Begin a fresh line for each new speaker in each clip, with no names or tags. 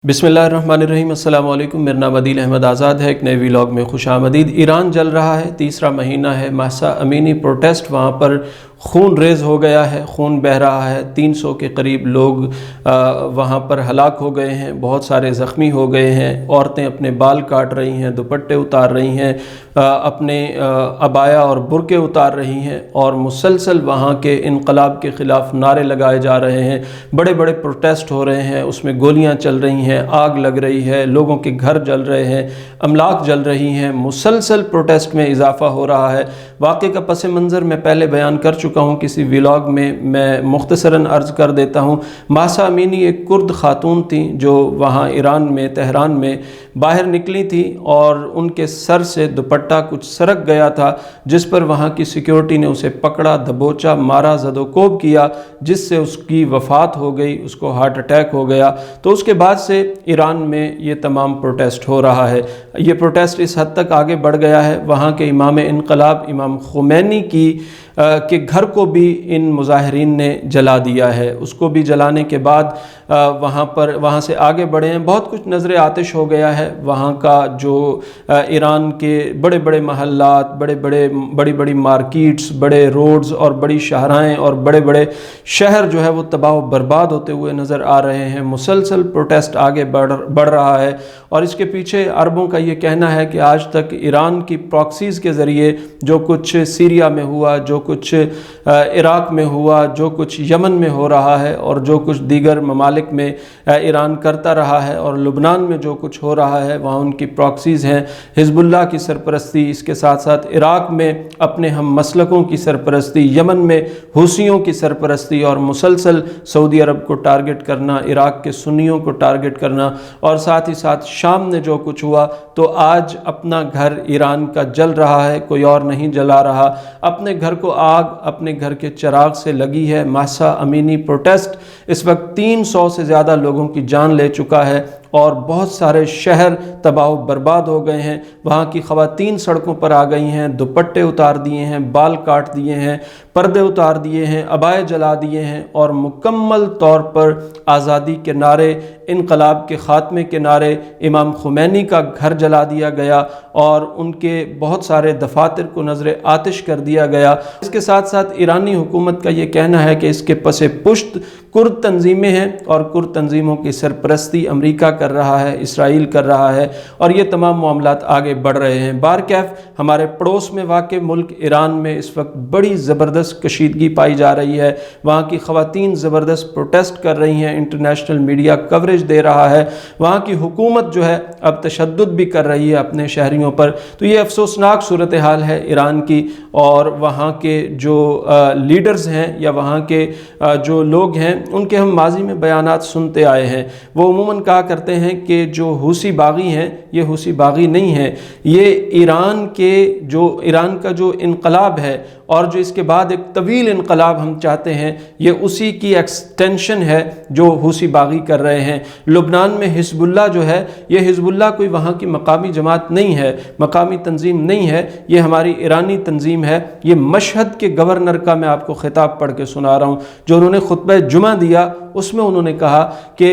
बिस्मिल्लाहिर्रहमानिर्रहीम। अस्सलाम वालेकुम। मेरा नाम अदील अहमद आज़ाद है। एक नए व्लॉग में खुश आमदीद। ईरान जल रहा है, तीसरा महीना है। महसा अमीनी प्रोटेस्ट, वहाँ पर खून रेज़ हो गया है, खून बह रहा है। 300 के करीब लोग वहाँ पर हलाक हो गए हैं, बहुत सारे ज़ख्मी हो गए हैं। औरतें अपने बाल काट रही हैं, दुपट्टे उतार रही हैं, अपने अबाया और बुरके उतार रही हैं, और मुसलसल वहाँ के इनकलाब के ख़िलाफ़ नारे लगाए जा रहे हैं। बड़े बड़े प्रोटेस्ट हो रहे हैं, उसमें गोलियाँ चल रही हैं, आग लग रही है, लोगों के घर जल रहे हैं, अमलाक जल रही हैं। मुसलसल प्रोटेस्ट में इजाफ़ा हो रहा है। वाक़े का पस मंज़र मैं पहले बयान कर चुका हूँ किसी व्लॉग में, मैं मुख्तसरन अर्ज़ कर देता हूँ। महसा अमीनी एक कुर्द ख़ातून थी जो वहाँ ईरान में तेहरान में बाहर निकली थी, और उनके सर से दुपट्टा कुछ सरक गया था, जिस पर वहाँ की सिक्योरिटी ने उसे पकड़ा, दबोचा, मारा, ज़दोकोब किया, जिससे उसकी वफ़ात हो गई, उसको हार्ट अटैक हो गया। तो उसके बाद से ईरान में ये तमाम प्रोटेस्ट हो रहा है। ये प्रोटेस्ट इस हद तक आगे बढ़ गया है, वहाँ के इमाम इनकलाब इमाम खुमैनी के घर को भी इन मुजाहिरीन ने जला दिया है। उसको भी जलाने के बाद वहाँ से आगे बढ़े हैं। बहुत कुछ नज़र आतिश हो गया है। वहाँ का जो ईरान के बड़े बड़े महल्लात, बड़ी बड़ी मार्केट्स, बड़े रोड्स और बड़ी शाहराएँ और बड़े बड़े शहर जो है वो तबाह व बर्बाद होते हुए नज़र आ रहे हैं। मुसलसल प्रोटेस्ट आगे बढ़ रहा है, और इसके पीछे अरबों का ये कहना है कि आज तक ईरान की प्रॉक्सीज़ के ज़रिए जो कुछ सीरिया में हुआ, जो कुछ इराक़ में हुआ, जो कुछ यमन में हो रहा है, और जो कुछ दीगर ममालिक में ईरान करता रहा है, और लुबनान में जो कुछ हो रहा है वहाँ उनकी प्रॉक्सीज़ हैं। हिज़्बुल्लाह की सरपरस्ती, इसके साथ साथ इराक़ में अपने हम मसलकों की सरपरस्ती, यमन में हूसियों की सरपरस्ती, और मुसलसल सऊदी अरब को टारगेट करना, इराक़ के सुन्नियों को टारगेट करना, और साथ ही साथ शाम में जो कुछ हुआ। तो आज अपना घर ईरान का जल रहा है, कोई और नहीं जला रहा। अपने घर को आग अपने घर के चिराग से लगी है। महसा अमीनी प्रोटेस्ट इस वक्त 300 से ज़्यादा लोगों की जान ले चुका है, और बहुत सारे शहर तबाह बर्बाद हो गए हैं। वहाँ की ख़वातीन सड़कों पर आ गई हैं, दुपट्टे उतार दिए हैं, बाल काट दिए हैं, पर्दे उतार दिए हैं, अबाए जला दिए हैं, और मुकम्मल तौर पर आज़ादी के नारे, इनकलाब के ख़ात्मे के नारे, इमाम खुमैनी का घर जला दिया गया, और उनके बहुत सारे दफातर को नज़र आतिश कर दिया गया। इसके साथ साथ ईरानी हुकूमत का ये कहना है कि इसके पसे पुश्त कुर्द तंजीमें हैं, और कुर्द तंजीमों की सरपरस्ती अमरीका कर रहा है, इसराइल कर रहा है, और ये तमाम मामलात आगे बढ़ रहे हैं। बारकैफ हमारे पड़ोस में वाक़ मुल्क ईरान में इस वक्त बड़ी ज़बरदस्त कशीदगी पाई जा रही है। वहाँ की ख़वातीन ज़बरदस्त प्रोटेस्ट कर रही हैं, इंटरनेशनल मीडिया कवरेज दे रहा है। वहाँ की हुकूमत जो है अब तशद्दुद भी कर रही है अपने शहरियों पर। तो ये अफसोसनाक सूरत हाल है ईरान की, और वहाँ के जो लीडर्स हैं या वहाँ के जो लोग हैं उनके हम माजी में बयानात सुनते आए हैं। वो उमूमन कहा करते हैं कि जो हूसी बागी हैं ये हूसी बागी नहीं है, ये ईरान का जो इनकलाब है, और जो इसके बाद एक तवील इनकलाब हम चाहते हैं, ये उसी की एक्सटेंशन है जो हूसी बागी कर रहे हैं। लुबनान में हिज़्बुल्लाह जो है, ये हिज़्बुल्लाह कोई वहाँ की मकामी जमात नहीं है, मकामी तंजीम नहीं है, ये हमारी ईरानी तंजीम है। ये मशहद के गवर्नर का मैं आपको खिताब पढ़ के सुना रहा हूँ, जो उन्होंने खुतबा जुमा दिया, उसमें उन्होंने कहा कि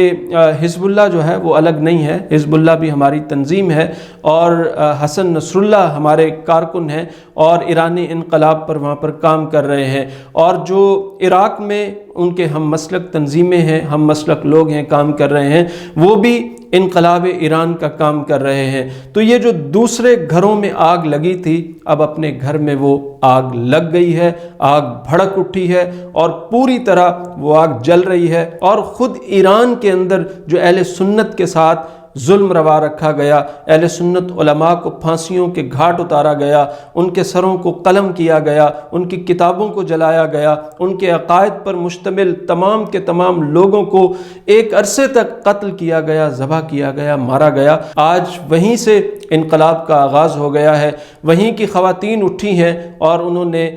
हिज़्बुल्लाह जो है वो अलग नहीं है, हिज़्बुल्लाह भी हमारी तंजीम है, और हसन नसरुल्लाह हमारे कारकुन हैं, और ईरानी इनकलाब पर वहाँ पर काम कर रहे हैं। और जो इराक़ में उनके हम मसलक तंजीमें हैं, हम मसलक लोग हैं, काम कर रहे हैं, वो भी इनकलाब ईरान का काम कर रहे हैं। तो ये जो दूसरे घरों में आग लगी थी, अब अपने घर में वो आग लग गई है, आग भड़क उठी है, और पूरी तरह वो आग जल रही है। और ख़ुद ईरान के अंदर जो अहले सुन्नत के साथ जुल्म रवा रखा गया, अहले सुन्नत उलमा को फांसियों के घाट उतारा गया, उनके सरों को कलम किया गया, उनकी किताबों को जलाया गया, उनके अकायद पर मुश्तमिल तमाम के तमाम लोगों को एक अरसे तक कत्ल किया गया, ज़बह किया गया, मारा गया। आज वहीं से انقلاب کا آغاز ہو گیا ہے۔ وہیں کی خواتین اٹھی ہیں اور انہوں نے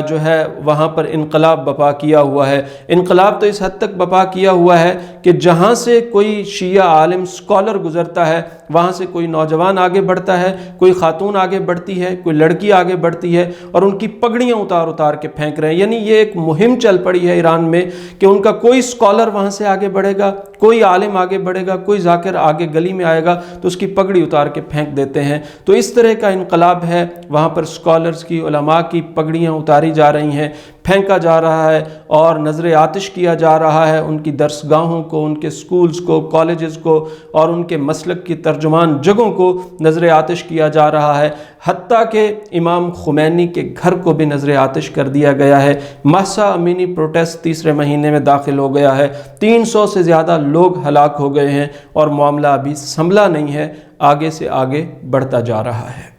جو ہے وہاں پر انقلاب بپا کیا ہوا ہے۔ انقلاب تو اس حد تک بپا کیا ہوا ہے کہ جہاں سے کوئی شیعہ عالم سکولر گزرتا ہے وہاں سے کوئی نوجوان آگے بڑھتا ہے، کوئی خاتون آگے بڑھتی ہے، کوئی لڑکی آگے بڑھتی ہے اور ان کی پگڑیاں اتار اتار کے پھینک رہے ہیں۔ یعنی یہ ایک مہم چل پڑی ہے ایران میں کہ ان کا کوئی سکولر وہاں سے آگے بڑھے گا، کوئی عالم آگے بڑھے گا، کوئی ذاکر آگے گلی میں آئے گا تو اس کی پگڑی اتار کے پھینک دیتے ہیں۔ تو اس طرح کا انقلاب ہے، وہاں پر سکولرز کی، علماء کی پگڑیاں اتاری جا رہی ہیں، پھینکا جا رہا ہے اور نظر آتش کیا جا رہا ہے ان کی درسگاہوں کو، ان کے سکولز کو، کالجز کو اور ان کے مسلک کی ترجمان جگہوں کو نظر آتش کیا جا رہا ہے۔ حتیٰ کہ امام خمینی کے گھر کو بھی نظر آتش کر دیا گیا ہے۔ مہسا امینی پروٹیسٹ تیسرے مہینے میں داخل ہو گیا ہے، 300 سے زیادہ لوگ ہلاک ہو گئے ہیں اور معاملہ ابھی سنبھلا نہیں ہے، آگے سے آگے بڑھتا جا رہا ہے۔